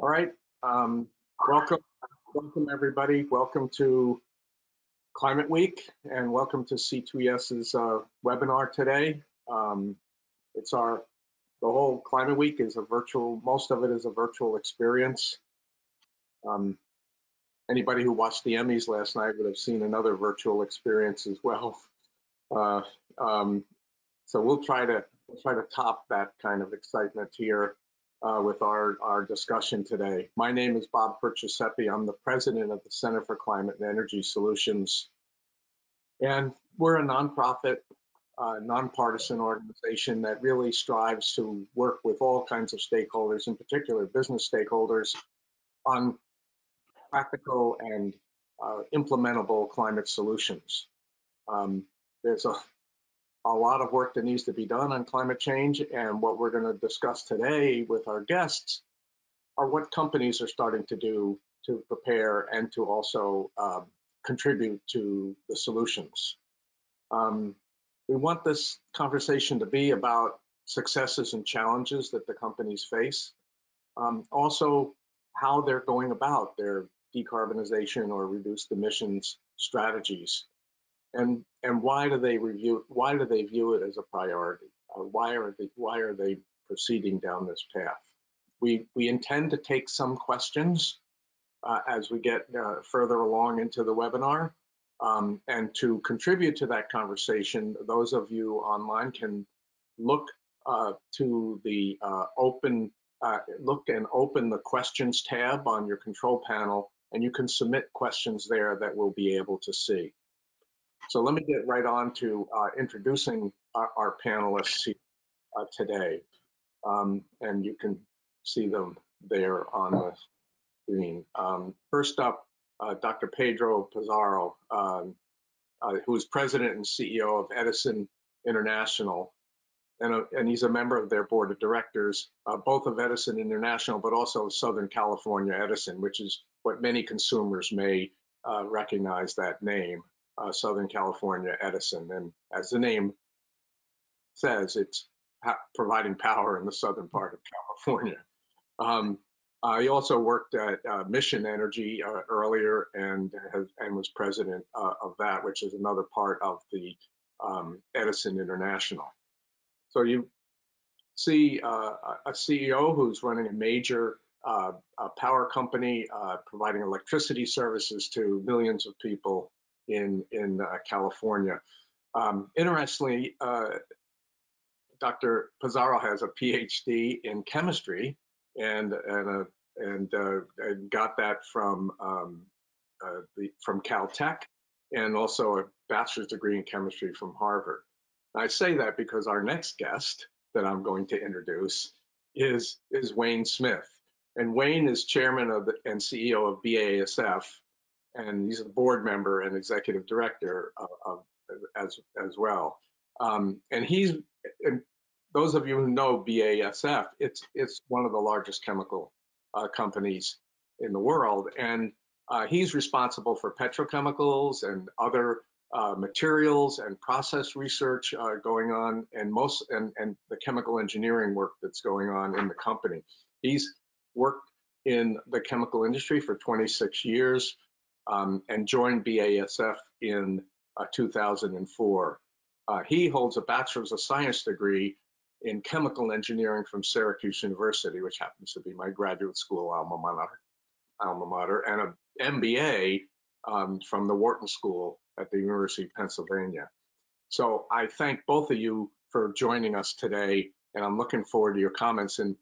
All right. Um, welcome everybody. Welcome to Climate Week, and welcome to C2ES's webinar today. It's the whole Climate Week is a virtual. Most of it is a virtual experience. Anybody who watched the Emmys last night would have seen another virtual experience as well. So we'll try to top that kind of excitement here with our discussion today. My name is Bob Perciasepi. I'm the president of the Center for Climate and Energy Solutions, and we're a nonprofit, nonpartisan organization that really strives to work with all kinds of stakeholders, in particular business stakeholders, on practical and implementable climate solutions. There's a lot of work that needs to be done on climate change, and what we're going to discuss today with our guests are what companies are starting to do to prepare and to also contribute to the solutions. We want this conversation to be about successes and challenges that the companies face, also how they're going about their decarbonization or reduced emissions strategies. And why do they view it as a priority? Why are they proceeding down this path? We intend to take some questions as we get further along into the webinar, and to contribute to that conversation, those of you online can look to the open the questions tab on your control panel, and you can submit questions there that we'll be able to see. So let me get right on to introducing our panelists here, today. And you can see them there on the screen. First up, Dr. Pedro Pizarro, who is president and CEO of Edison International. And he's a member of their board of directors, both of Edison International, but also Southern California Edison, which is what many consumers may recognize that name. Southern California Edison, and as the name says, it's providing power in the southern part of California. He also worked at Mission Energy earlier, and was president of that, which is another part of the Edison International. So you see a CEO who's running a major power company, providing electricity services to millions of people in California. Interestingly, Dr. Pizarro has a PhD in chemistry and got that from Caltech, and also a bachelor's degree in chemistry from Harvard. I say that because our next guest that I'm going to introduce is Wayne Smith, and Wayne is chairman and CEO of BASF. And he's a board member and executive director as well. And those of you who know BASF, it's one of the largest chemical companies in the world, and he's responsible for petrochemicals and other materials and process research going on, and the chemical engineering work that's going on in the company. He's worked in the chemical industry for 26 years. And joined BASF in 2004. He holds a Bachelor's of Science degree in chemical engineering from Syracuse University, which happens to be my graduate school alma mater, and an MBA from the Wharton School at the University of Pennsylvania. So I thank both of you for joining us today, and I'm looking forward to your comments. And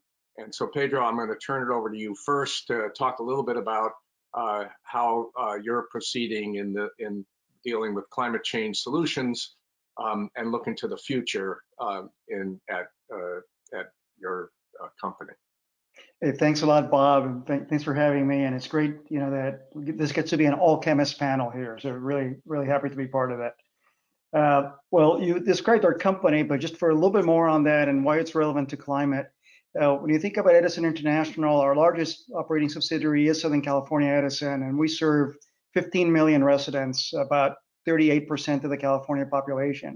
so Pedro, I'm going to turn it over to you first to talk a little bit about how you're proceeding in dealing with climate change solutions, and looking to the future at your company. Hey, thanks a lot, Bob. Thanks for having me. And it's great, that this gets to be an all chemist panel here. So really, really happy to be part of that. Well, you described our company, but just for a little bit more on that and why it's relevant to climate. When you think about Edison International, our largest operating subsidiary is Southern California Edison, and we serve 15 million residents, about 38% of the California population.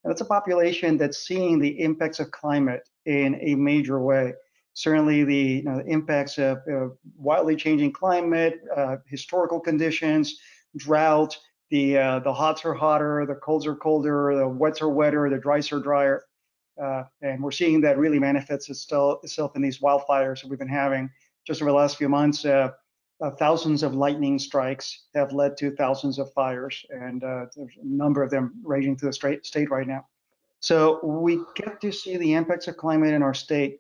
And that's a population that's seeing the impacts of climate in a major way. certainly the impacts of wildly changing climate, historical conditions, drought, the hots are hotter, the colds are colder, the wets are wetter, the dries are drier. And we're seeing that really manifests itself in these wildfires that we've been having just over the last few months. Thousands of lightning strikes have led to thousands of fires, and there's a number of them raging through the state right now. So we get to see the impacts of climate in our state.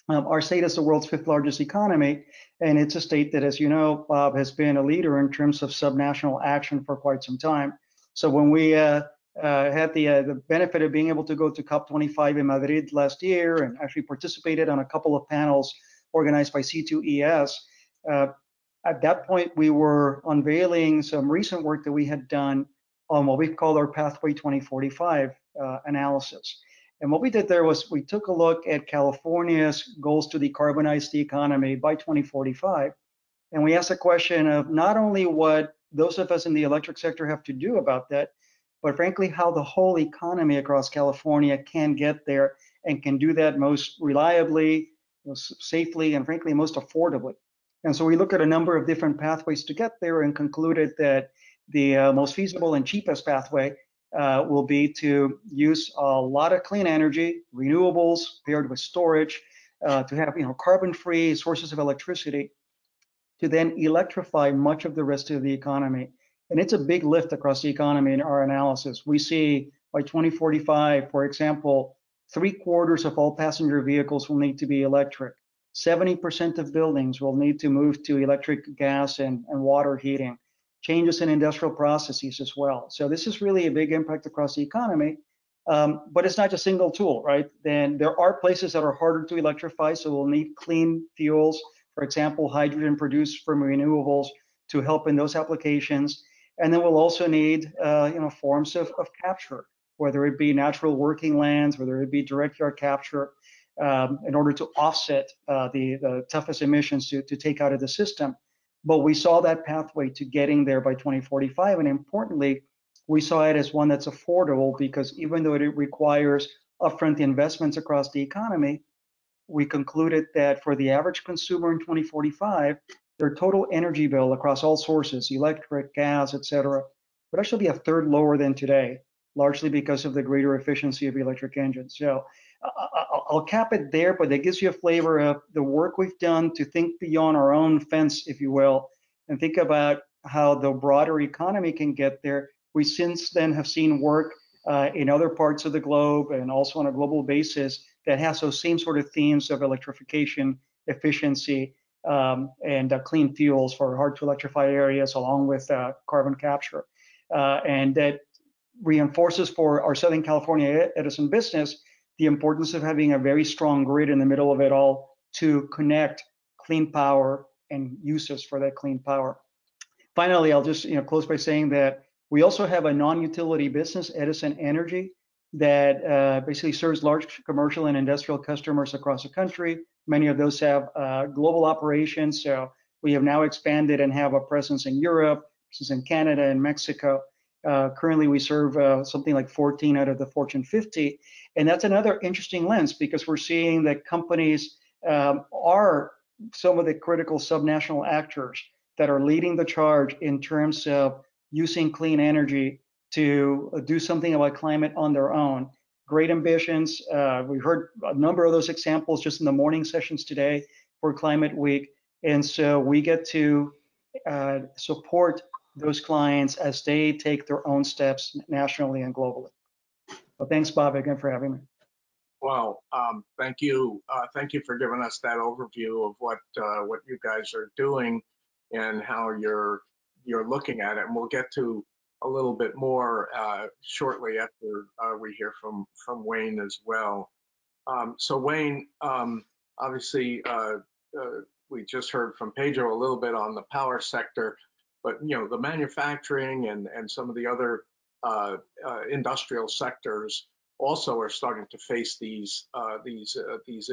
Our state is the world's fifth largest economy, and it's a state that, as you know, Bob, has been a leader in terms of subnational action for quite some time. So when we had the benefit of being able to go to COP25 in Madrid last year and actually participated on a couple of panels organized by C2ES, at that point we were unveiling some recent work that we had done on what we called our Pathway 2045 analysis. And what we did there was we took a look at California's goals to decarbonize the economy by 2045. And we asked the question of not only what those of us in the electric sector have to do about that, but frankly, how the whole economy across California can get there and can do that most reliably, most safely, and frankly, most affordably. And so we looked at a number of different pathways to get there and concluded that the most feasible and cheapest pathway will be to use a lot of clean energy, renewables paired with storage, to have carbon-free sources of electricity, to then electrify much of the rest of the economy. And it's a big lift across the economy in our analysis. We see by 2045, for example, 3/4 of all passenger vehicles will need to be electric. 70% of buildings will need to move to electric, gas, and water heating. Changes in industrial processes as well. So this is really a big impact across the economy, but it's not just a single tool, right? Then there are places that are harder to electrify, so we'll need clean fuels, for example, hydrogen produced from renewables to help in those applications. And then we'll also need forms of capture, whether it be natural working lands, whether it be direct air capture, in order to offset the toughest emissions to take out of the system. But we saw that pathway to getting there by 2045. And importantly, we saw it as one that's affordable because even though it requires upfront investments across the economy, we concluded that for the average consumer in 2045, their total energy bill across all sources, electric, gas, et cetera, would actually be a third lower than today, largely because of the greater efficiency of electric engines. So I'll cap it there, but that gives you a flavor of the work we've done to think beyond our own fence, if you will, and think about how the broader economy can get there. We since then have seen work in other parts of the globe and also on a global basis that has those same sort of themes of electrification, efficiency, and clean fuels for hard to electrify areas, along with carbon capture. And that reinforces for our Southern California Edison business the importance of having a very strong grid in the middle of it all to connect clean power and uses for that clean power. Finally, I'll just close by saying that we also have a non-utility business, Edison Energy, that basically serves large commercial and industrial customers across the country. Many of those have global operations. So we have now expanded and have a presence in Europe, in Canada and Mexico. Currently, we serve something like 14 out of the Fortune 50. And that's another interesting lens because we're seeing that companies are some of the critical subnational actors that are leading the charge in terms of using clean energy to do something about climate on their own. Great ambitions. We heard a number of those examples just in the morning sessions today for Climate Week. And so we get to support those clients as they take their own steps nationally and globally. So thanks, Bob, again for having me. Well, thank you. Thank you for giving us that overview of what you guys are doing and how you're looking at it. And we'll get to a little bit more shortly after we hear from Wayne as well. So Wayne, obviously, we just heard from Pedro a little bit on the power sector, but the manufacturing and some of the other industrial sectors also are starting to face these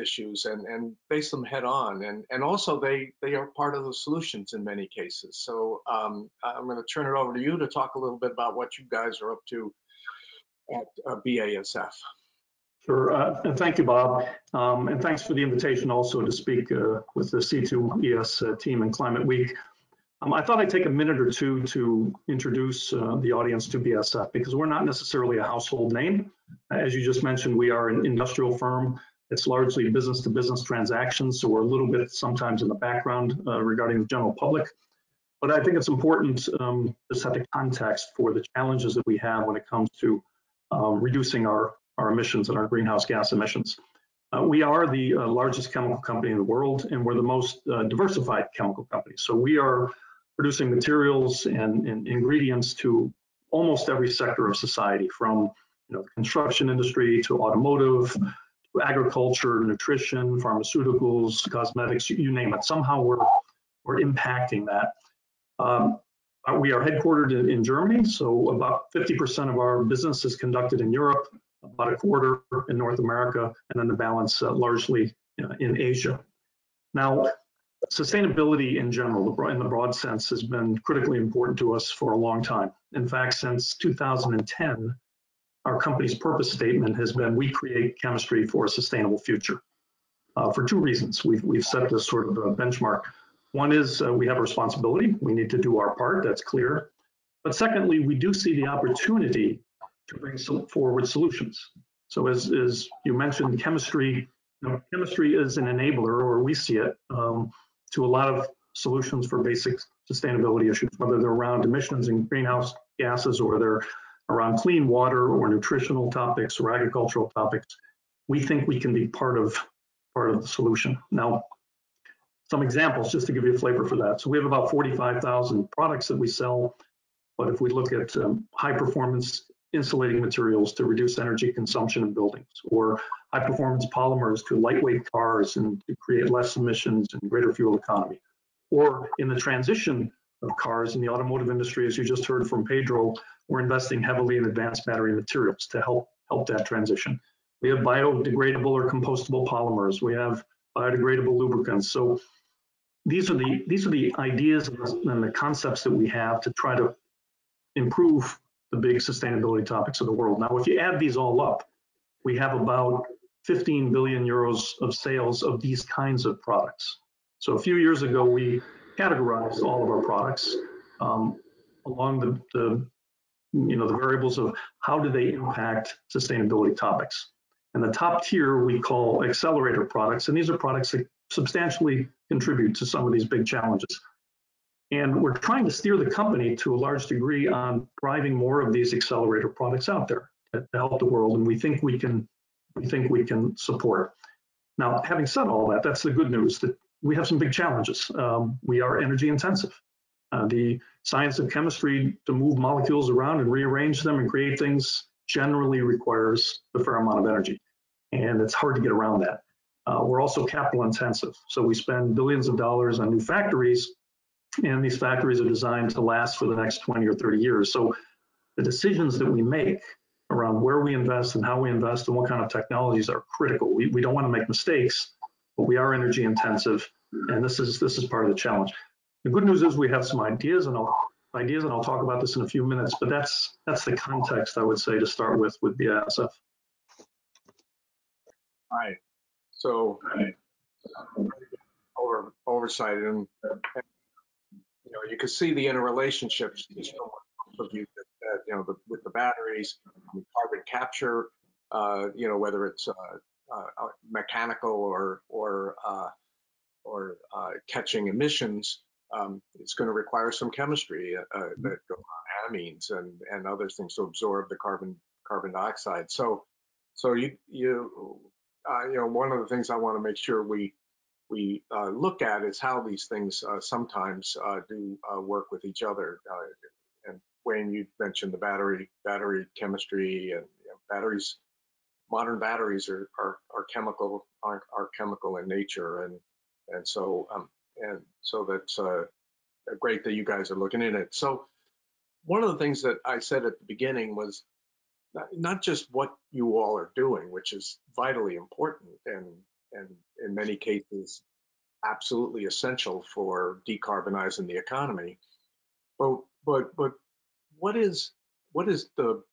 issues and face them head on, and also they are part of the solutions in many cases. So I'm going to turn it over to you to talk a little bit about what you guys are up to at BASF. Sure, and thank you, Bob. And thanks for the invitation also to speak with the C2ES team in Climate Week. I thought I'd take a minute or two to introduce the audience to BASF because we're not necessarily a household name. As you just mentioned, we are an industrial firm. It's largely business to business transactions, so we're a little bit sometimes in the background regarding the general public. But I think it's important to set the context for the challenges that we have when it comes to reducing our emissions and our greenhouse gas emissions. We are the largest chemical company in the world, and we're the most diversified chemical company. So we are producing materials and ingredients to almost every sector of society, from the construction industry to automotive, to agriculture, nutrition, pharmaceuticals, cosmetics, you name it. Somehow we're impacting that. We are headquartered in Germany, so about 50% of our business is conducted in Europe, about a quarter in North America, and then the balance largely in Asia. Now, sustainability in general, in the broad sense, has been critically important to us for a long time. In fact, since 2010, our company's purpose statement has been, we create chemistry for a sustainable future. For two reasons. We've set this sort of a benchmark. One is we have a responsibility. We need to do our part, that's clear. But secondly, we do see the opportunity to bring forward solutions. So as you mentioned, chemistry is an enabler, or we see it, to a lot of solutions for basic sustainability issues, whether they're around emissions and greenhouse gases, or they're around clean water, or nutritional topics, or agricultural topics. We think we can be part of the solution. Now, some examples just to give you a flavor for that. So we have about 45,000 products that we sell, but if we look at high performance insulating materials to reduce energy consumption in buildings, or high performance polymers to lightweight cars and to create less emissions and greater fuel economy, or in the transition of cars in the automotive industry, as you just heard from Pedro, we're investing heavily in advanced battery materials to help that transition. We have biodegradable or compostable polymers. We have biodegradable lubricants. So these are the ideas and the concepts that we have to try to improve the big sustainability topics of the world. Now, if you add these all up, we have about 15 billion euros of sales of these kinds of products. So a few years ago, we categorized all of our products along the variables of how do they impact sustainability topics. And the top tier we call Accelerator Products, and these are products that substantially contribute to some of these big challenges. And we're trying to steer the company to a large degree on driving more of these Accelerator Products out there to help the world, and we think we can support. Now, having said all that, that's the good news, that we have some big challenges. We are energy intensive. The science of chemistry to move molecules around and rearrange them and create things generally requires a fair amount of energy, and it's hard to get around that. We're also capital intensive, so we spend billions of dollars on new factories, and these factories are designed to last for the next 20 or 30 years. So the decisions that we make around where we invest and how we invest and what kind of technologies are critical. We don't want to make mistakes, but we are energy intensive, and this is part of the challenge. The good news is we have some ideas, and I'll talk about this in a few minutes, but that's the context I would say to start with BASF. All right. So oversight, and you can see the interrelationships of you with the batteries, carbon capture, whether it's mechanical or catching emissions. It's going to require some chemistry that go on amines and other things to absorb the carbon dioxide. So one of the things I want to make sure we look at is how these things sometimes do work with each other. And Wayne, you mentioned the battery chemistry, and batteries. Modern batteries are chemical in nature, and so that's great that you guys are looking in it. So one of the things that I said at the beginning was not just what you all are doing, which is vitally important and in many cases absolutely essential for decarbonizing the economy, but what is the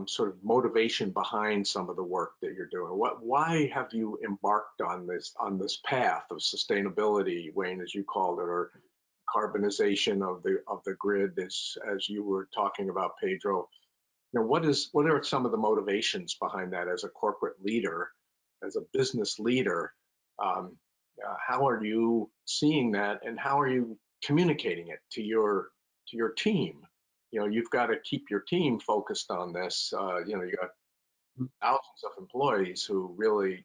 sort of motivation behind some of the work that you're doing? Why have you embarked on this path of sustainability, Wayne, as you called it, or carbonization of the grid, as you were talking about, Pedro? What are some of the motivations behind that as a corporate leader, as a business leader? How are you seeing that, and how are you communicating it to your team? You've got to keep your team focused on this. You got thousands of employees who really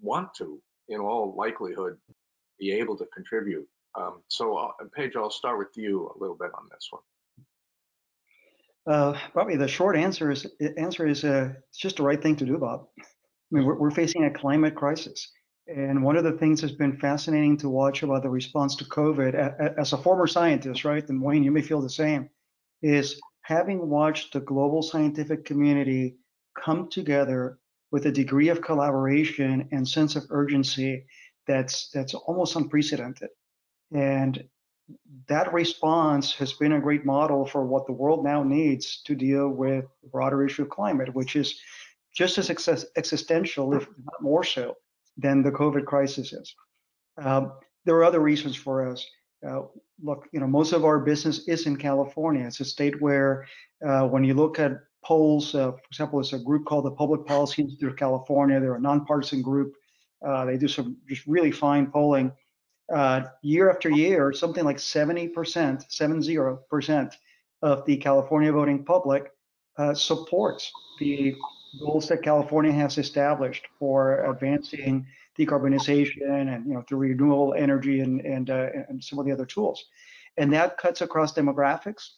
want to, in all likelihood, be able to contribute. Pedro, I'll start with you a little bit on this one. Probably the short answer is it's just the right thing to do, Bob. I mean, we're facing a climate crisis. And one of the things that's been fascinating to watch about the response to COVID, as a former scientist, right, and Wayne, you may feel the same, is having watched the global scientific community come together with a degree of collaboration and sense of urgency that's almost unprecedented. And that response has been a great model for what the world now needs to deal with the broader issue of climate, which is just as existential, if not more so, than the COVID crisis is. There are other reasons for us. Look, most of our business is in California. It's a state where, when you look at polls, for example, there's a group called the Public Policy Institute of California. They're a nonpartisan group. They do some just really fine polling. Year after year, something like 70% of the California voting public supports the goals that California has established for advancing decarbonization and through renewable energy and some of the other tools. And that cuts across demographics.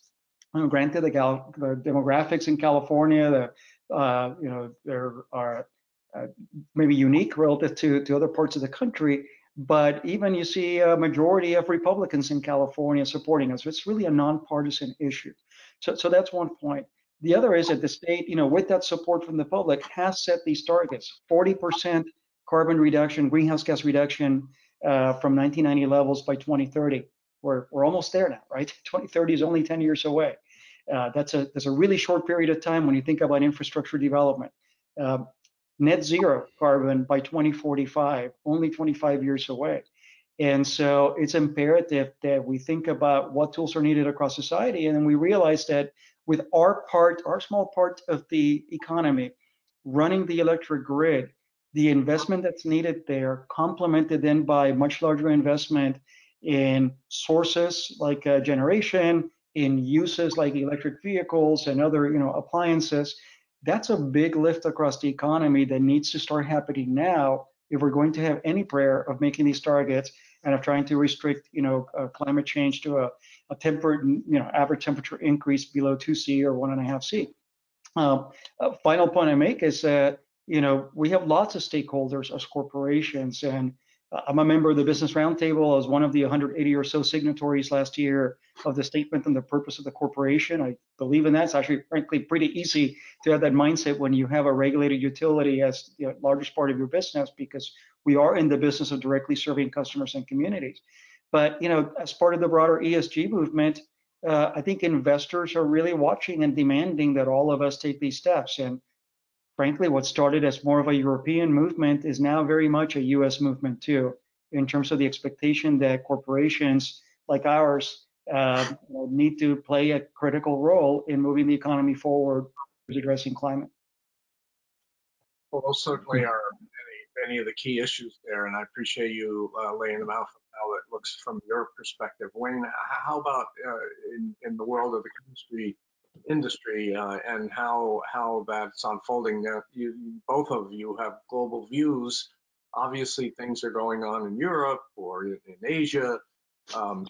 Granted, the demographics in California, there are maybe unique relative to other parts of the country. But even you see a majority of Republicans in California supporting us. So it's really a nonpartisan issue. So that's one point. The other is that the state, with that support from the public, has set these targets: 40% carbon reduction, greenhouse gas reduction from 1990 levels by 2030. We're almost there now, right? 2030 is only 10 years away. That's a really short period of time when you think about infrastructure development. Net zero carbon by 2045, only 25 years away. And so it's imperative that we think about what tools are needed across society. And then we realize that with our small part of the economy, running the electric grid, the investment that's needed there, complemented then by much larger investment in sources like generation, in uses like electric vehicles and other appliances, that's a big lift across the economy that needs to start happening now if we're going to have any prayer of making these targets and of trying to restrict, climate change to a tempered, average temperature increase below 2C or 1.5C. A final point I make is that, we have lots of stakeholders as corporations, and I'm a member of the Business Roundtable. I was one of the 180 or so signatories last year of the statement on the purpose of the corporation. I believe in that. It's actually, frankly, pretty easy to have that mindset when you have a regulated utility as the largest part of your business, because we are in the business of directly serving customers and communities. But, as part of the broader ESG movement, I think investors are really watching and demanding that all of us take these steps. And frankly, what started as more of a European movement is now very much a US movement too, in terms of the expectation that corporations like ours need to play a critical role in moving the economy forward with addressing climate. Well, those certainly are many of the key issues there, and I appreciate you laying them out from how it looks from your perspective. Wayne, how about in the world of the industry and how that's unfolding? Now, both of you have global views. Obviously, things are going on in Europe or in Asia, and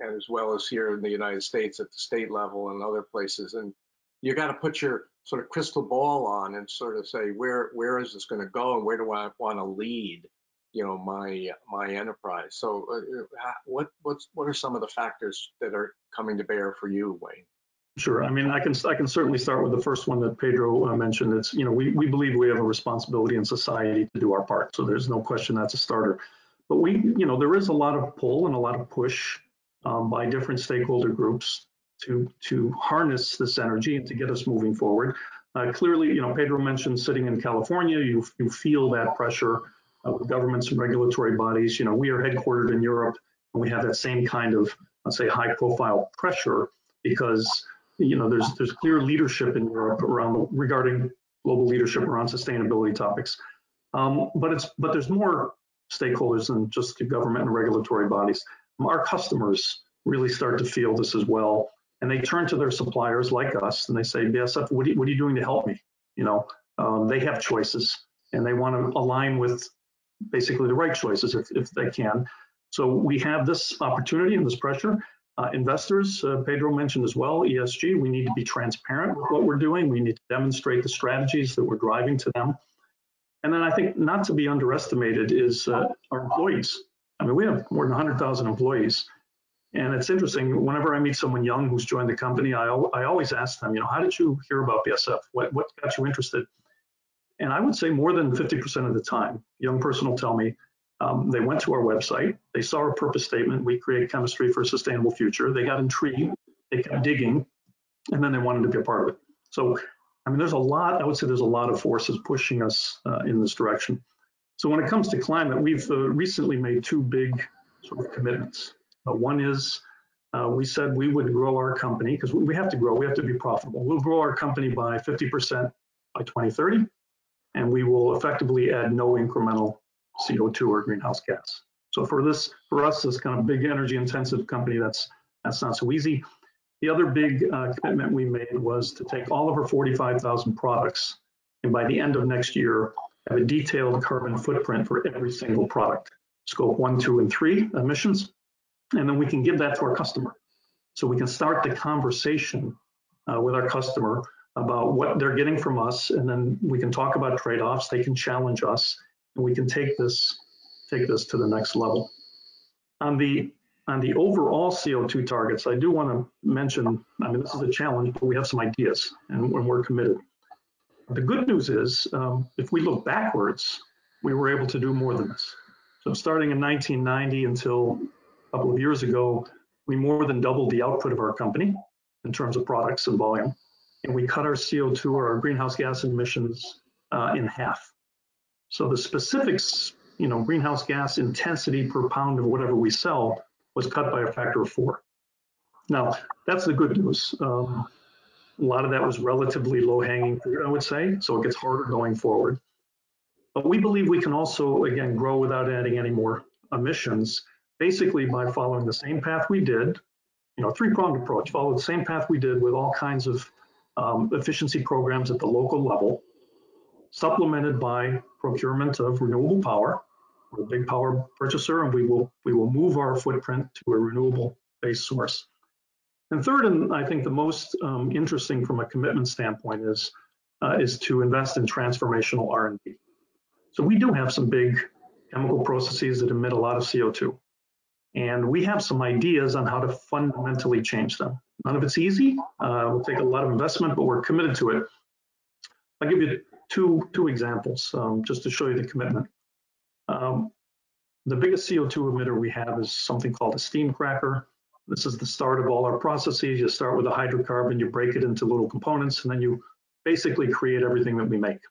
as well as here in the United States at the state level and other places. And you got to put your sort of crystal ball on and sort of say, where is this going to go, and where do I want to lead my enterprise? So what are some of the factors that are coming to bear for you, Wayne? Sure. I mean, I can certainly start with the first one that Pedro mentioned. It's, we believe we have a responsibility in society to do our part. So there's no question that's a starter. But there is a lot of pull and a lot of push by different stakeholder groups to harness this energy and to get us moving forward. Clearly, Pedro mentioned sitting in California, you feel that pressure with governments and regulatory bodies. We are headquartered in Europe, and we have that same kind of, let's say, high-profile pressure because there's clear leadership in Europe regarding global leadership around sustainability topics. But there's more stakeholders than just the government and regulatory bodies. Our customers really start to feel this as well, and they turn to their suppliers like us and they say, BASF, what are you doing to help me? They have choices and they want to align with basically the right choices if they can. So we have this opportunity and this pressure. Investors, Pedro mentioned as well, ESG, we need to be transparent with what we're doing. We need to demonstrate the strategies that we're driving to them. And then I think not to be underestimated is our employees. I mean, we have more than 100,000 employees. And it's interesting, whenever I meet someone young who's joined the company, I always ask them, how did you hear about BASF? What got you interested? And I would say more than 50% of the time, a young person will tell me, they went to our website, they saw our purpose statement, we create chemistry for a sustainable future. They got intrigued, they kept digging, and then they wanted to be a part of it. So, I mean, I would say there's a lot of forces pushing us in this direction. So when it comes to climate, we've recently made two big sort of commitments. One is we said we would grow our company, because we have to grow, we have to be profitable. We'll grow our company by 50% by 2030, and we will effectively add no incremental CO2 or greenhouse gas. So for us, this kind of big energy intensive company, that's not so easy. The other big commitment we made was to take all of our 45,000 products, and by the end of next year, have a detailed carbon footprint for every single product, scope 1, 2, and 3 emissions. And then we can give that to our customer. So we can start the conversation with our customer about what they're getting from us, and then we can talk about trade-offs. They can challenge us, and we can take this to the next level. On the overall CO2 targets, I do want to mention, I mean, this is a challenge, but we have some ideas, and we're committed. The good news is, if we look backwards, we were able to do more than this. So starting in 1990 until a couple of years ago, we more than doubled the output of our company in terms of products and volume. And we cut our CO2 or our greenhouse gas emissions in half. So the specifics, greenhouse gas intensity per pound of whatever we sell was cut by a factor of 4. Now, that's the good news. A lot of that was relatively low-hanging fruit, I would say, so it gets harder going forward. But we believe we can also, again, grow without adding any more emissions, basically by following the same path we did, three-pronged approach, follow the same path we did with all kinds of efficiency programs at the local level, supplemented by procurement of renewable power. We're a big power purchaser, and we will move our footprint to a renewable-based source. And third, and I think the most interesting from a commitment standpoint is to invest in transformational R&D. So we do have some big chemical processes that emit a lot of CO2. And we have some ideas on how to fundamentally change them. None of it's easy. It'll take a lot of investment, but we're committed to it. I'll give you two examples just to show you the commitment. The biggest CO2 emitter we have is something called a steam cracker. This is the start of all our processes. You start with a hydrocarbon, you break it into little components, and then you basically create everything that we make.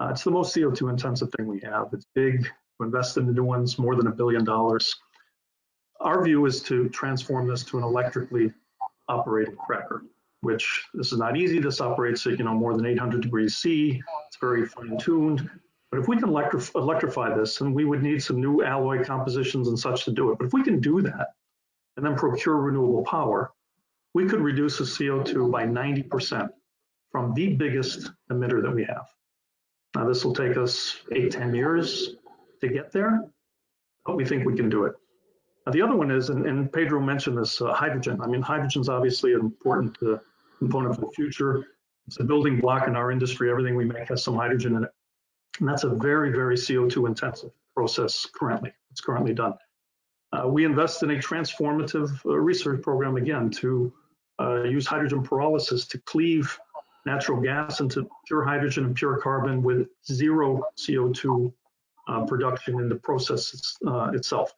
It's the most CO2 intensive thing we have. It's big. We invest in the new ones, more than $1 billion. Our view is to transform this to an electrically operated cracker, which this is not easy. This operates at more than 800 degrees C. It's very fine-tuned. But if we can electrify this, and we would need some new alloy compositions and such to do it, but if we can do that and then procure renewable power, we could reduce the CO2 by 90% from the biggest emitter that we have. Now, this will take us 8-10 years to get there, but we think we can do it. The other one is, and Pedro mentioned this, hydrogen. I mean, hydrogen's obviously an important component for the future. It's a building block in our industry. Everything we make has some hydrogen in it. And that's a very, very CO2 intensive process currently. It's currently done. We invest in a transformative research program, again, to use hydrogen pyrolysis to cleave natural gas into pure hydrogen and pure carbon with zero CO2 production in the process itself.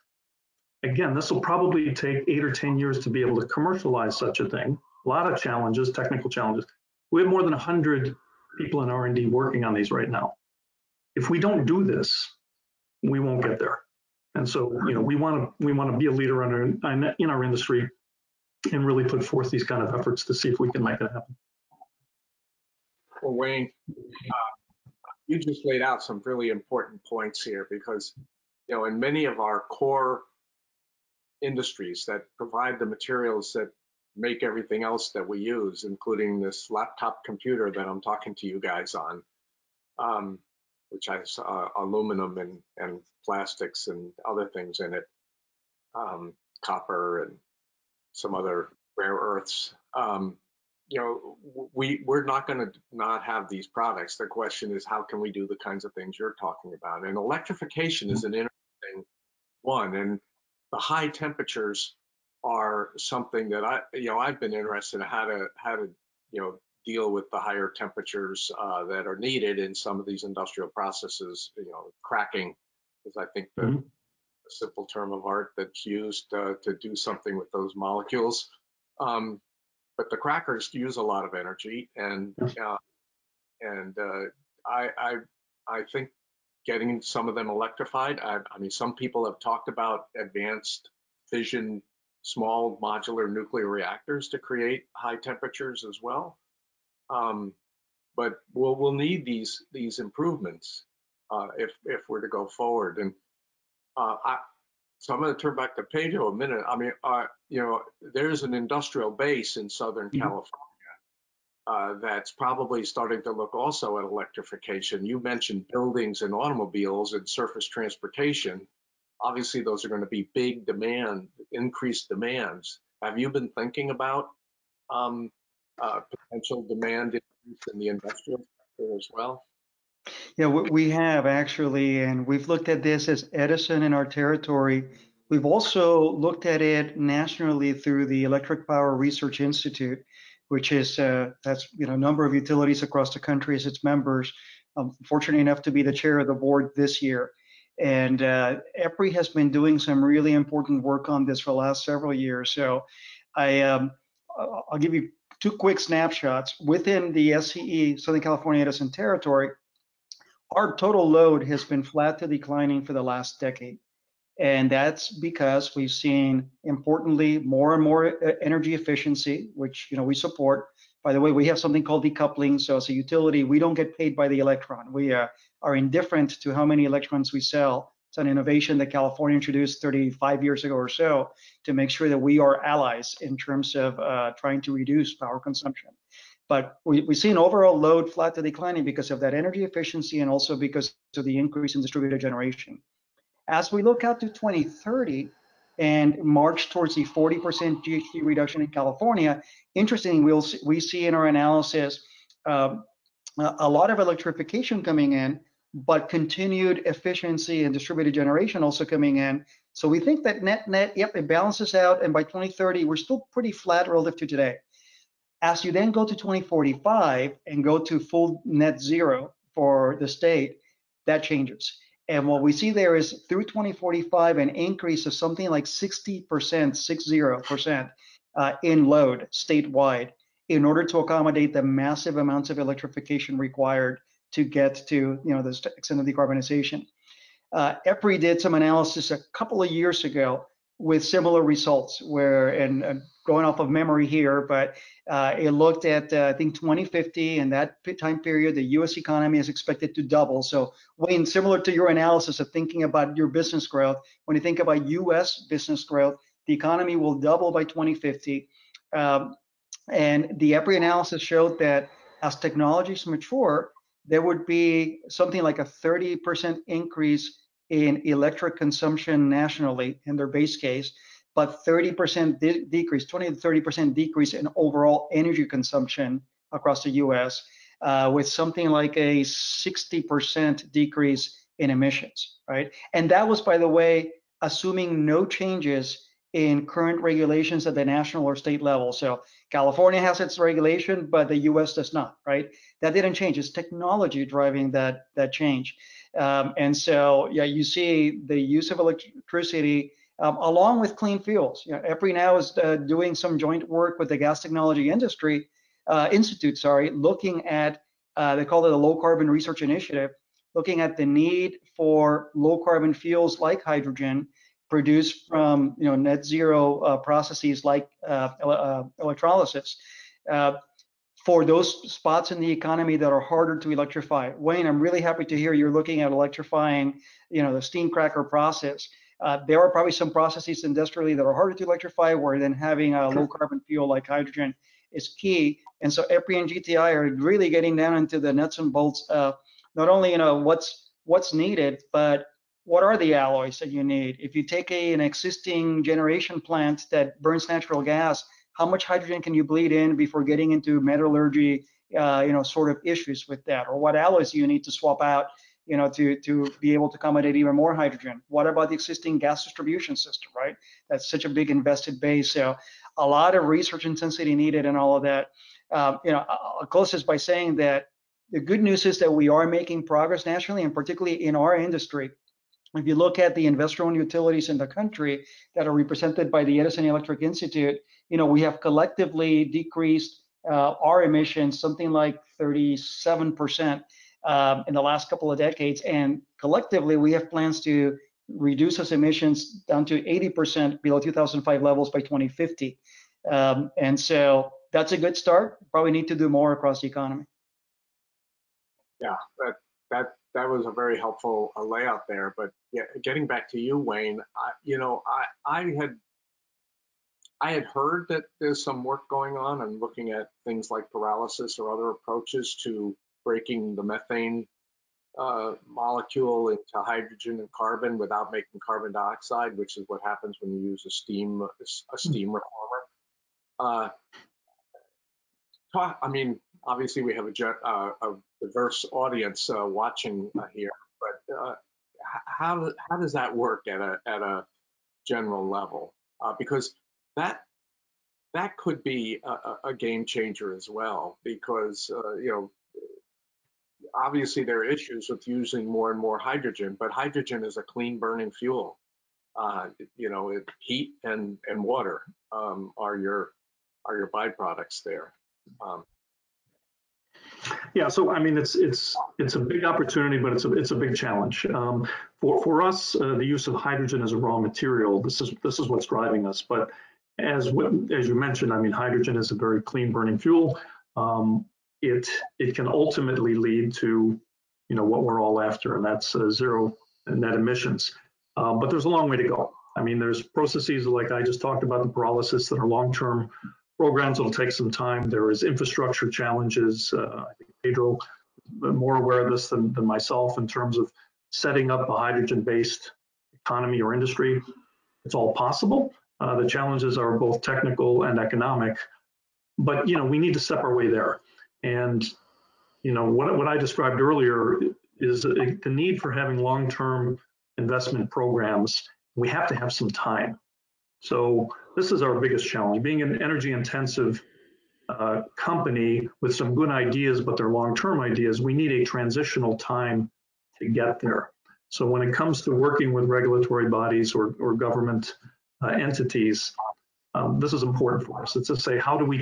Again, this will probably take 8 or 10 years to be able to commercialize such a thing, a lot of challenges, technical challenges. We have more than 100 people in R&D working on these right now. If we don't do this, we won't get there. And so, we want to be a leader in our industry and really put forth these kind of efforts to see if we can make it happen. Well, Wayne, you just laid out some really important points here because, in many of our core industries that provide the materials that make everything else that we use, including this laptop computer that I'm talking to you guys on, which has aluminum and plastics and other things in it, copper and some other rare earths. We're not going to not have these products. The question is, how can we do the kinds of things you're talking about? And electrification is an interesting one. And the high temperatures are something that I've been interested in how to deal with the higher temperatures that are needed in some of these industrial processes. Cracking is, I think, the simple term of art that's used to do something with those molecules. But the crackers use a lot of energy, and I think getting some of them electrified. I mean, some people have talked about advanced fission, small modular nuclear reactors to create high temperatures as well. But we'll need these improvements if we're to go forward. And so I'm going to turn back to Pedro a minute. I mean, there's an industrial base in Southern California that's probably starting to look also at electrification. You mentioned buildings and automobiles and surface transportation. Obviously, those are going to be big increased demands. Have you been thinking about potential demand increase in the industrial sector as well? Yeah, we have actually, and we've looked at this as Edison in our territory. We've also looked at it nationally through the Electric Power Research Institute, which is that's a number of utilities across the country as its members. I'm fortunate enough to be the chair of the board this year, and EPRI has been doing some really important work on this for the last several years. So I'll give you two quick snapshots within the SCE, Southern California Edison territory. Our total load has been flat to declining for the last decade. And that's because we've seen, importantly, more and more energy efficiency, which we support. By the way, we have something called decoupling. So as a utility, we don't get paid by the electron. We are indifferent to how many electrons we sell. It's an innovation that California introduced 35 years ago or so to make sure that we are allies in terms of trying to reduce power consumption. But we see an overall load flat to declining because of that energy efficiency and also because of the increase in distributed generation. As we look out to 2030 and march towards the 40% GHG reduction in California, interestingly, we see in our analysis a lot of electrification coming in, but continued efficiency and distributed generation also coming in. So we think that net, yep, it balances out. And by 2030, we're still pretty flat relative to today. As you then go to 2045 and go to full net zero for the state, that changes. And what we see there is through 2045, an increase of something like 60%, 60% in load statewide in order to accommodate the massive amounts of electrification required to get to the extent of decarbonization. EPRI did some analysis a couple of years ago with similar results where, and going off of memory here, but it looked at, I think 2050, and that time period, the US economy is expected to double. So Wayne, similar to your analysis of thinking about your business growth, when you think about US business growth, the economy will double by 2050. And the EPRI analysis showed that as technologies mature, there would be something like a 30% increase in electric consumption nationally in their base case, but 30% decrease, 20 to 30% decrease in overall energy consumption across the US, with something like a 60% decrease in emissions, right? And that was, by the way, assuming no changes in current regulations at the national or state level. So California has its regulation, but the US does not, right? That didn't change. It's technology driving that change. And so, yeah, you see the use of electricity along with clean fuels. You know, EPRI now is doing some joint work with the Gas Technology Industry Institute, looking at, they call it a low carbon research initiative, looking at the need for low carbon fuels like hydrogen produced from net zero processes like electrolysis for those spots in the economy that are harder to electrify. Wayne, I'm really happy to hear you're looking at electrifying the steam cracker process. There are probably some processes industrially that are harder to electrify, where then having a low carbon fuel like hydrogen is key. And so EPRI and GTI are really getting down into the nuts and bolts of not only what's needed, but what are the alloys that you need? If you take an existing generation plant that burns natural gas, how much hydrogen can you bleed in before getting into metallurgy, sort of issues with that? Or what alloys do you need to swap out, to be able to accommodate even more hydrogen? What about the existing gas distribution system, right? That's such a big invested base. So a lot of research intensity needed and all of that. I'll close this by saying that the good news is that we are making progress nationally, and particularly in our industry. If you look at the investor-owned utilities in the country that are represented by the Edison Electric Institute, we have collectively decreased our emissions something like 37% in the last couple of decades, and collectively we have plans to reduce those emissions down to 80% below 2005 levels by 2050. And so that's a good start. Probably need to do more across the economy. Yeah, that was a very helpful layout there. But yeah, getting back to you, Wayne, I had heard that there's some work going on and looking at things like pyrolysis or other approaches to breaking the methane molecule into hydrogen and carbon without making carbon dioxide, which is what happens when you use a steam reformer. Obviously we have a diverse audience watching here, but how does that work at a general level? Because that could be a game changer as well, because obviously there are issues with using more and more hydrogen, but hydrogen is a clean burning fuel. Heat and water are your byproducts there. Yeah, so I mean, it's a big opportunity, but it's a big challenge. For us, the use of hydrogen as a raw material, this is what's driving us. But as you mentioned, I mean, hydrogen is a very clean burning fuel. It can ultimately lead to what we're all after, and that's zero net emissions. But there's a long way to go. I mean, there's processes like I just talked about, the pyrolysis, that are long-term programs. It'll take some time. There is infrastructure challenges. I think Pedro is more aware of this than myself in terms of setting up a hydrogen-based economy or industry. It's all possible. The challenges are both technical and economic, but we need to step our way there. And what I described earlier is the need for having long-term investment programs. We have to have some time. So this is our biggest challenge. Being an energy-intensive company with some good ideas, but they're long-term ideas, we need a transitional time to get there. So when it comes to working with regulatory bodies or government entities, this is important for us. It's to say, how do we,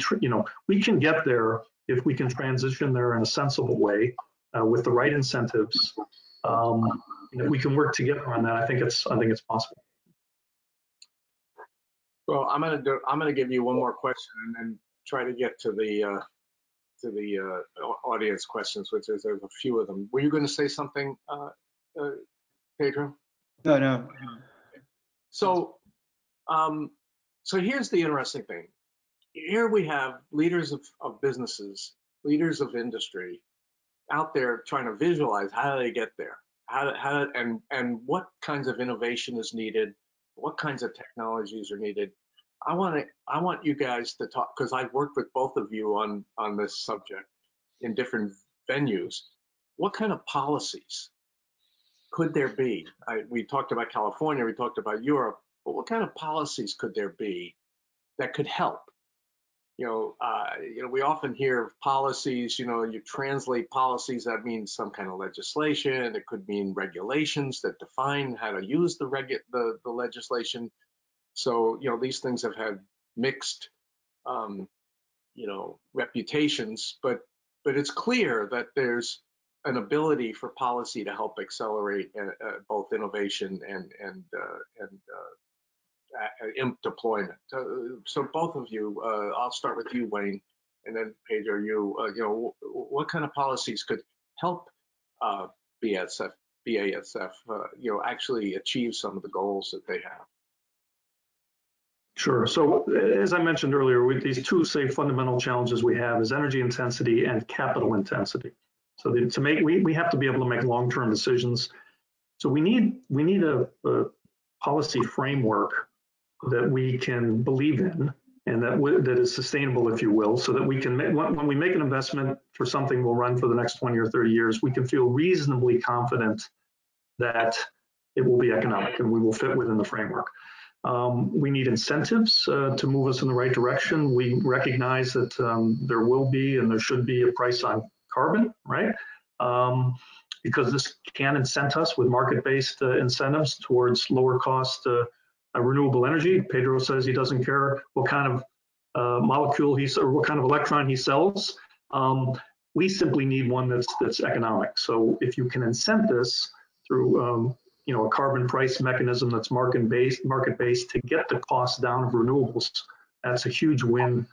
we can get there if we can transition there in a sensible way with the right incentives. If we can work together on that, I think it's possible. Well, I'm gonna give you one more question and then try to get to the audience questions, which there's a few of them. Were you going to say something, Pedro? No. So here's the interesting thing. Here we have leaders of businesses, leaders of industry out there trying to visualize how do they get there, and what kinds of innovation is needed, what kinds of technologies are needed. I want you guys to talk, because I've worked with both of you on this subject in different venues. What kind of policies could there be? We talked about California, we talked about Europe, but what kind of policies could there be that could help? We often hear policies, you translate policies, that means some kind of legislation. It could mean regulations that define how to use the legislation. So, these things have had mixed, reputations, but it's clear that there's an ability for policy to help accelerate both innovation and deployment. So both of you, I'll start with you, Wayne, and then Pedro, what kind of policies could help BASF, actually achieve some of the goals that they have? Sure. So as I mentioned earlier, with these two, fundamental challenges we have is energy intensity and capital intensity. So we have to be able to make long-term decisions. So we need a policy framework that we can believe in and that is sustainable, if you will, so that we can when we make an investment for something will run for the next 20 or 30 years, we can feel reasonably confident that it will be economic and we will fit within the framework. We need incentives to move us in the right direction. We recognize that there will be and there should be a price on carbon, right? Because this can incent us with market-based incentives towards lower cost renewable energy. Pedro says he doesn't care what kind of molecule or what kind of electron he sells. We simply need one that's economic. So if you can incent this through a carbon price mechanism that's market-based to get the cost down of renewables, that's a huge win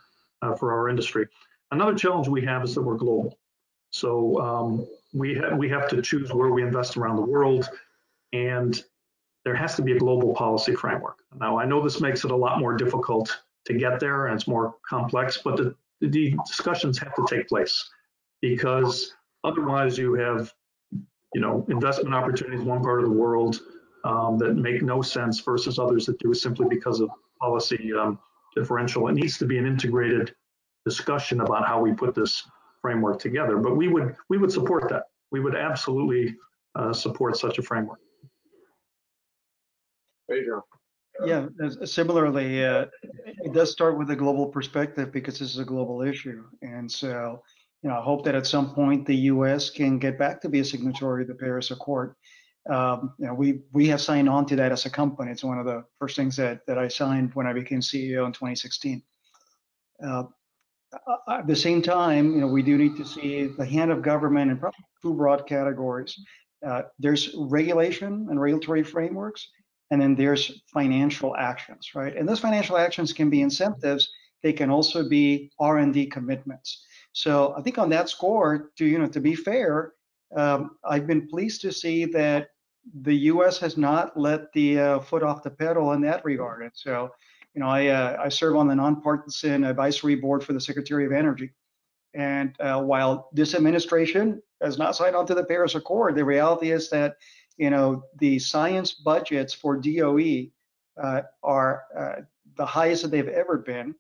for our industry. Another challenge we have is that we're global. So we have to choose where we invest around the world, and there has to be a global policy framework. Now, I know this makes it a lot more difficult to get there, and it's more complex, but the discussions have to take place, because otherwise you have investment opportunities in one part of the world that make no sense versus others that do, simply because of policy differential. It needs to be an integrated discussion about how we put this framework together. But we would support that. We would absolutely support such a framework. There you go. Yeah, similarly, it does start with a global perspective because this is a global issue. And so, I hope that at some point the U.S. can get back to be a signatory of the Paris Accord. We have signed on to that as a company. It's one of the first things that I signed when I became CEO in 2016. At the same time, we do need to see the hand of government in probably two broad categories. There's regulation and regulatory frameworks, and then there's financial actions, right? And those financial actions can be incentives. They can also be R&D commitments. So I think on that score, to be fair, I've been pleased to see that the U.S. has not let the foot off the pedal in that regard. And so, I serve on the nonpartisan advisory board for the Secretary of Energy. And while this administration has not signed on to the Paris Accord, the reality is that, the science budgets for DOE are the highest that they've ever been.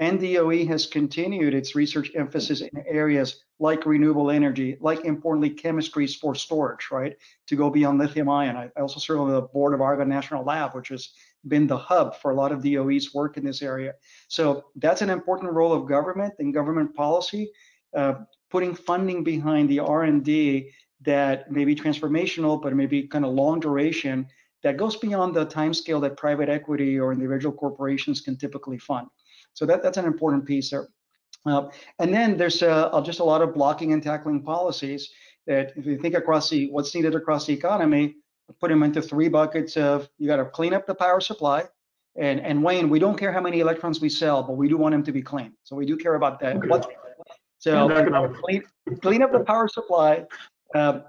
And DOE has continued its research emphasis in areas like renewable energy, like importantly chemistries for storage, right? To go beyond lithium ion. I also serve on the board of Argonne National Lab, which has been the hub for a lot of DOE's work in this area. So that's an important role of government and government policy, putting funding behind the R&D that may be transformational, but it may be kind of long duration, that goes beyond the timescale that private equity or individual corporations can typically fund. So that's an important piece there. And then there's just a lot of blocking and tackling policies that, if you think across what's needed across the economy, put them into three buckets of, you got to clean up the power supply. And Wayne, we don't care how many electrons we sell, but we do want them to be clean. So we do care about that. Okay. So clean up the power supply.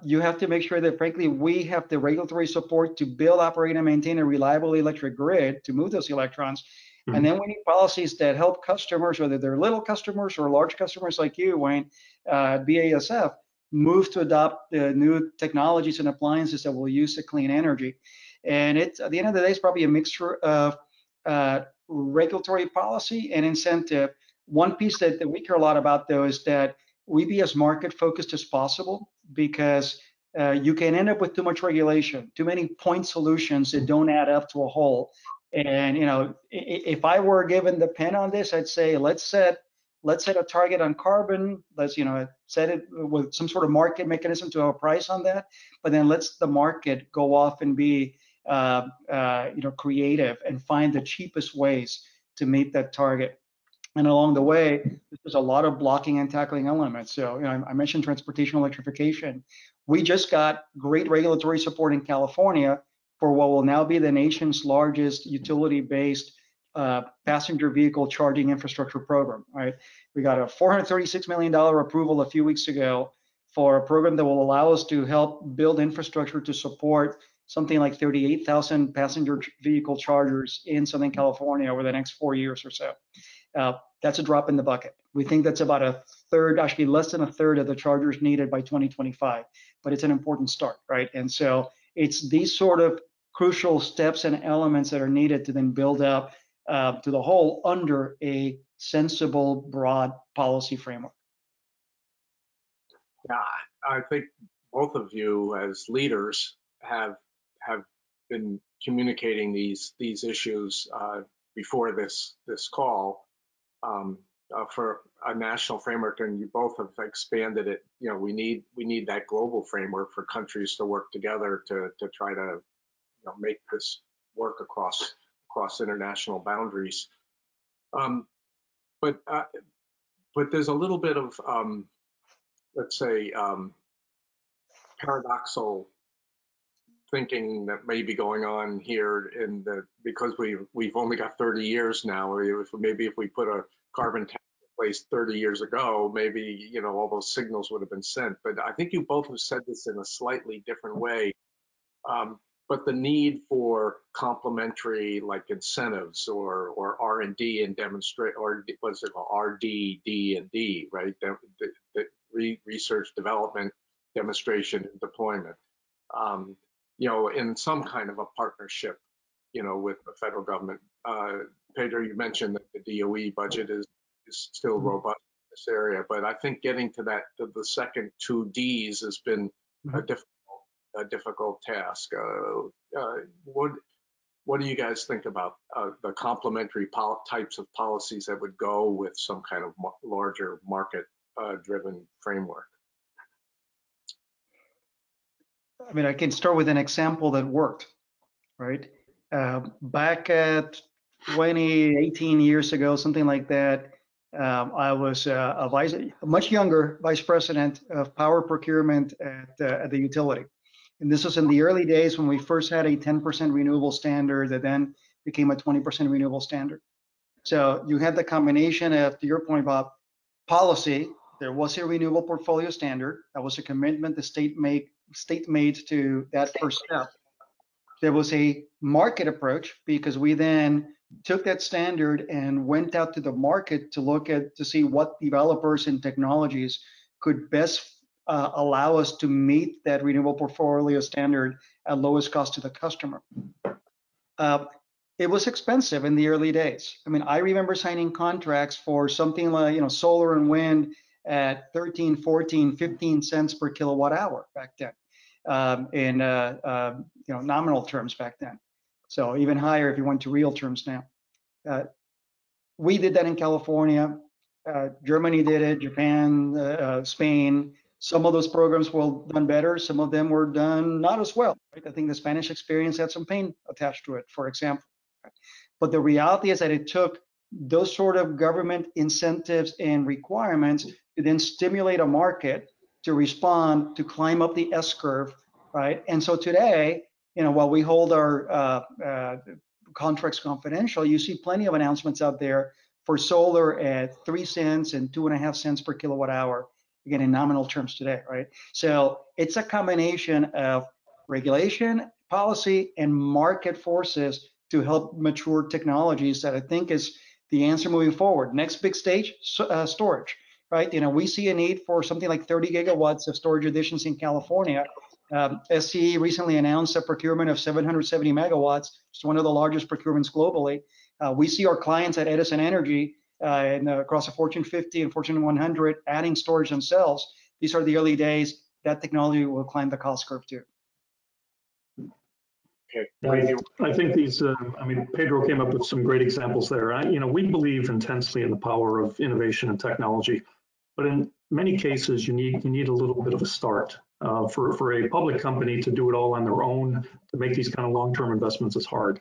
You have to make sure that, frankly, we have the regulatory support to build, operate, and maintain a reliable electric grid to move those electrons. And then we need policies that help customers, whether they're little customers or large customers like you, Wayne, BASF, move to adopt the new technologies and appliances that will use the clean energy. And it's, at the end of the day, it's probably a mixture of regulatory policy and incentive. One piece that we care a lot about, though, is that we be as market focused as possible, because you can end up with too much regulation, too many point solutions that don't add up to a whole. And if I were given the pen on this, I'd say let's set a target on carbon. Let's set it with some sort of market mechanism to have a price on that. But then let's the market go off and be creative and find the cheapest ways to meet that target. And along the way, there's a lot of blocking and tackling elements. So, I mentioned transportation electrification. We just got great regulatory support in California for what will now be the nation's largest utility-based passenger vehicle charging infrastructure program, right? We got a $436 million approval a few weeks ago for a program that will allow us to help build infrastructure to support something like 38,000 passenger vehicle chargers in Southern California over the next 4 years or so. That's a drop in the bucket. We think that's about a third, actually less than a third of the chargers needed by 2025, but it's an important start, right? And so it's these sort of crucial steps and elements that are needed to then build up to the whole under a sensible, broad policy framework. Yeah, I think both of you as leaders have been communicating these issues before this call for a national framework, and you both have expanded it. We need that global framework for countries to work together to try to make this work across international boundaries. But there's a little bit of let's say paradoxical thinking that may be going on here because we've only got 30 years now. Maybe if we put a carbon tax in place 30 years ago, maybe all those signals would have been sent. But I think you both have said this in a slightly different way. But the need for complementary like incentives or R&D and demonstrate, or what's it called, RD, D and D, right? Research, development, demonstration, and deployment. In some kind of a partnership, with the federal government. Pedro, you mentioned that the DOE budget is still robust in this area, but I think getting to the second two Ds has been a difficult task. What do you guys think about the complementary types of policies that would go with some kind of larger market-driven framework? I mean, I can start with an example that worked, right? Back at 18 years ago, something like that, I was a much younger vice president of power procurement at the utility. And this was in the early days when we first had a 10% renewable standard that then became a 20% renewable standard. So you had the combination of, to your point, Bob, policy. There was a renewable portfolio standard. That was a commitment the state made to that first step. There was a market approach because we then took that standard and went out to the market to see what developers and technologies could best allow us to meet that renewable portfolio standard at lowest cost to the customer. It was expensive in the early days. I mean, I remember signing contracts for something like solar and wind at 13, 14, 15 cents per kilowatt hour back then, in nominal terms back then. So even higher if you went to real terms now. We did that in California. Germany did it, Japan, Spain. Some of those programs were done better. Some of them were done not as well. Right? I think the Spanish experience had some pain attached to it, for example. But the reality is that it took those sort of government incentives and requirements to then stimulate a market to respond, to climb up the S curve, right? And so today, while we hold our contracts confidential, you see plenty of announcements out there for solar at 3 cents and 2.5 cents per kilowatt hour, again, in nominal terms today, right? So it's a combination of regulation, policy, and market forces to help mature technologies that I think is the answer moving forward. Next big stage, storage, right? We see a need for something like 30 gigawatts of storage additions in California. SCE recently announced a procurement of 770 megawatts. It's one of the largest procurements globally. We see our clients at Edison Energy and across the Fortune 50 and Fortune 100 adding storage themselves. These are the early days. That technology will climb the cost curve too. Okay. I think Pedro came up with some great examples there. We believe intensely in the power of innovation and technology, but in many cases, you need a little bit of a start. For a public company to do it all on their own, to make these kind of long-term investments is hard.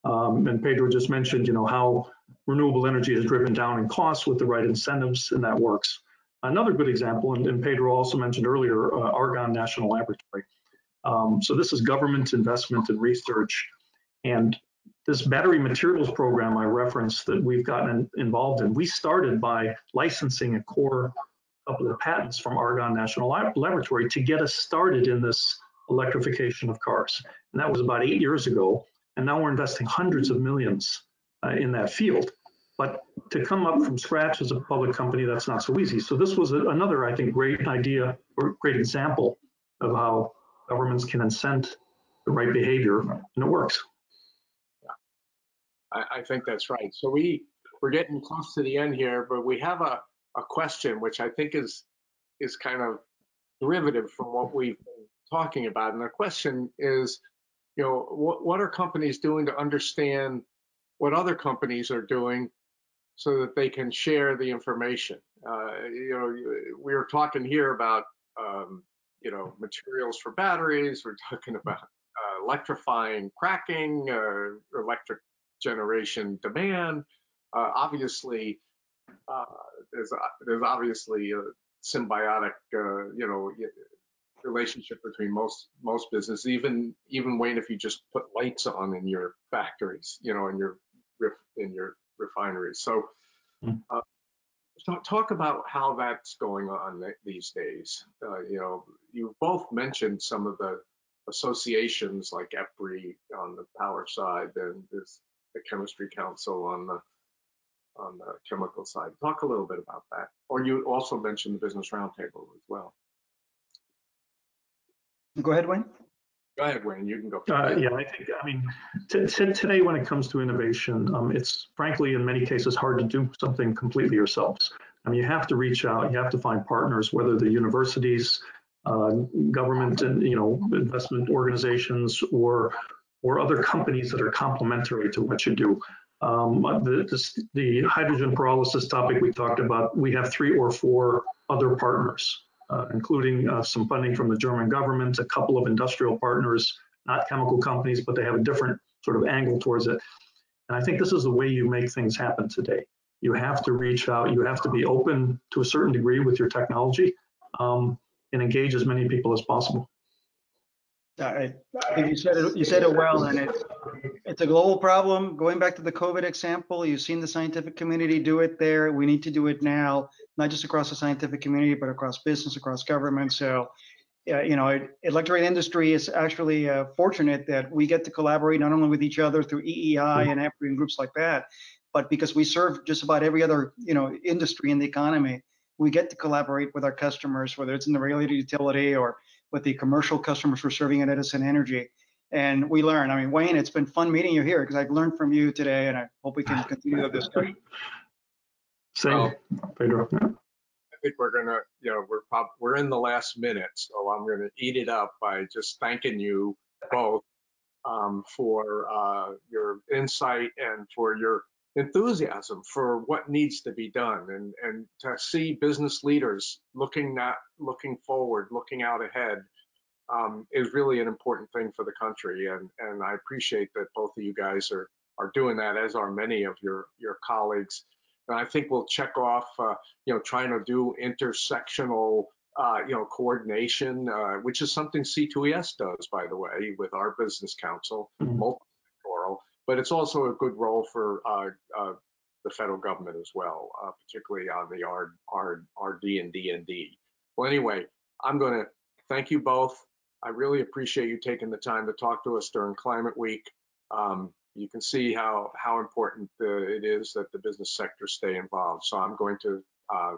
And Pedro just mentioned, how renewable energy is driven down in costs with the right incentives, and that works. Another good example, and Pedro also mentioned earlier, Argonne National Laboratory. So this is government investment and research. And this battery materials program I referenced that we've gotten involved in, we started by licensing a couple of patents from Argonne National Laboratory to get us started in this electrification of cars. And that was about 8 years ago. And now we're investing hundreds of millions in that field. But to come up from scratch as a public company, that's not so easy. So this was another, I think, great idea or great example of how governments can incent the right behavior, and it works. I think that's right. So we're getting close to the end here, but we have a question which I think is kind of derivative from what we've been talking about. And the question is, what are companies doing to understand what other companies are doing so that they can share the information? We were talking here about materials for batteries. We're talking about electrifying cracking, electric generation demand. Obviously, there's obviously a symbiotic, relationship between most business. Even Wayne, if you just put lights on in your factories, in your refineries. So, talk about how that's going on these days. You both mentioned some of the associations like EPRI on the power side, and there's the Chemistry Council on the chemical side. Talk a little bit about that. Or you also mentioned the Business Roundtable as well. Go ahead, Wayne. Go ahead, Wayne. You can go. Yeah, I mean, today when it comes to innovation, it's frankly in many cases hard to do something completely yourselves. I mean, you have to reach out, you have to find partners, whether the universities, government, and investment organizations, or other companies that are complementary to what you do. The hydrogen pyrolysis topic we talked about, we have 3 or 4 other partners, including some funding from the German government, a couple of industrial partners, not chemical companies, but they have a different sort of angle towards it. And I think this is the way you make things happen today. You have to reach out, you have to be open to a certain degree with your technology, and engage as many people as possible. I think you said it well, and it's a global problem. Going back to the COVID example, you've seen the scientific community do it there. We need to do it now, not just across the scientific community, but across business, across government. So, electric industry is actually fortunate that we get to collaborate not only with each other through EEI and EPRI and groups like that, but because we serve just about every other industry in the economy, we get to collaborate with our customers, whether it's in the regulated utility or with the commercial customers we're serving at Edison Energy. And we learn. I mean, Wayne, it's been fun meeting you here because I've learned from you today, and I hope we can continue the discussion. Same, Pedro. I think we're gonna, we're in the last minute, so I'm gonna eat it up by just thanking you both for your insight and for your enthusiasm for what needs to be done, and to see business leaders looking forward, looking out ahead, is really an important thing for the country. And I appreciate that both of you guys are doing that, as are many of your colleagues. And I think we'll check off, trying to do intersectional, coordination, which is something C2ES does, by the way, with our business council, multisectoral. But it's also a good role for the federal government as well, particularly on the RD and D&D. Well, anyway, I'm going to thank you both. I really appreciate you taking the time to talk to us during Climate Week. You can see how important it is that the business sector stay involved. So I'm going to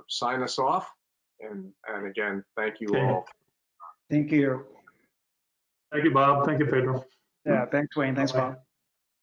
sign us off. And again, thank you all. Thank you. Thank you, Bob. Thank you, Pedro. Yeah, thanks, Wayne. Thanks, Bob.